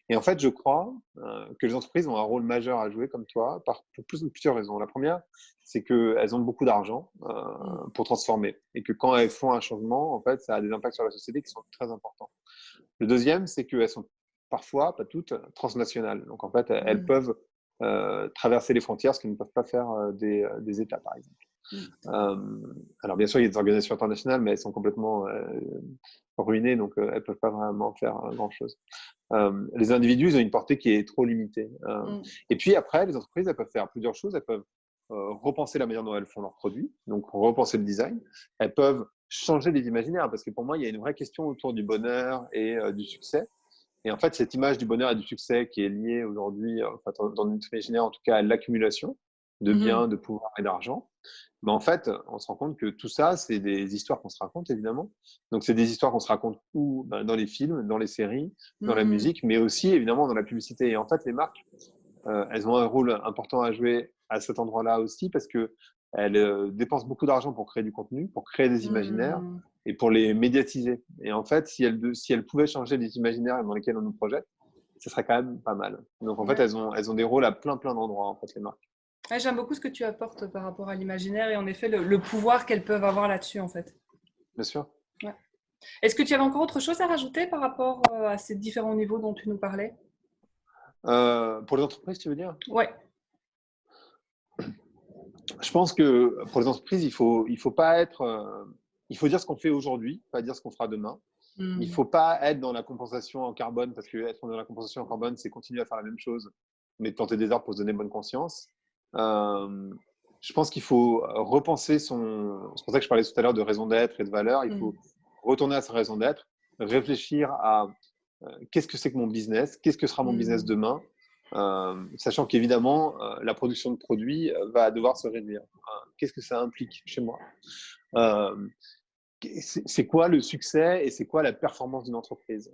Et en fait, je crois que les entreprises ont un rôle majeur à jouer, comme toi, pour plusieurs raisons. La première, c'est qu'elles ont beaucoup d'argent Mmh. pour transformer et que quand elles font un changement, en fait, ça a des impacts sur la société qui sont très importants. Le deuxième, c'est qu'elles sont parfois, pas toutes, transnationales. Donc, en fait, elles Mmh. peuvent traverser les frontières, ce que ne peuvent pas faire des États, par exemple. Mmh. Alors, bien sûr, il y a des organisations internationales, mais elles sont complètement ruinées, donc elles ne peuvent pas vraiment faire grand-chose. Les individus, ils ont une portée qui est trop limitée. Mmh. Et puis après, les entreprises, elles peuvent faire plusieurs choses. Elles peuvent repenser la manière dont elles font leurs produits, donc repenser le design. Elles peuvent changer les imaginaires, parce que pour moi, il y a une vraie question autour du bonheur et du succès. Et en fait, cette image du bonheur et du succès qui est liée aujourd'hui, enfin, dans notre imaginaire, en tout cas, à l'accumulation de Mmh. biens, de pouvoir et d'argent, mais en fait, on se rend compte que tout ça, c'est des histoires qu'on se raconte, évidemment. Donc, c'est des histoires qu'on se raconte dans les films, dans les séries, dans la Mmh. musique, mais aussi, évidemment, dans la publicité. Et en fait, les marques, elles ont un rôle important à jouer à cet endroit-là aussi, parce qu'elles dépensent beaucoup d'argent pour créer du contenu, pour créer des imaginaires Mmh. et pour les médiatiser. Et en fait, si elles pouvaient changer les imaginaires dans lesquels on nous projette, ce serait quand même pas mal. Donc, en fait, Ouais. elles ont des rôles à plein d'endroits, en fait, les marques. Ouais, j'aime beaucoup ce que tu apportes par rapport à l'imaginaire et en effet le pouvoir qu'elles peuvent avoir là-dessus, en fait. Bien sûr. Ouais. Est-ce que tu avais encore autre chose à rajouter par rapport à ces différents niveaux dont tu nous parlais? Pour les entreprises, tu veux dire? Ouais. Je pense que pour les entreprises, il faut pas être, il faut dire ce qu'on fait aujourd'hui, pas dire ce qu'on fera demain. Il Mmh. faut pas être dans la compensation en carbone parce que être dans la compensation en carbone, c'est continuer à faire la même chose, mais tenter des arbres pour se donner bonne conscience. Euh, je pense qu'il faut repenser son. C'est pour ça que je parlais tout à l'heure de raison d'être et de valeur. Il Mmh. faut retourner à sa raison d'être, réfléchir à qu'est-ce que c'est que mon business, qu'est-ce que sera mon business Mmh. demain, sachant qu'évidemment, la production de produits va devoir se réduire. Qu'est-ce que ça implique chez moi? Euh, c'est quoi le succès et c'est quoi la performance d'une entreprise?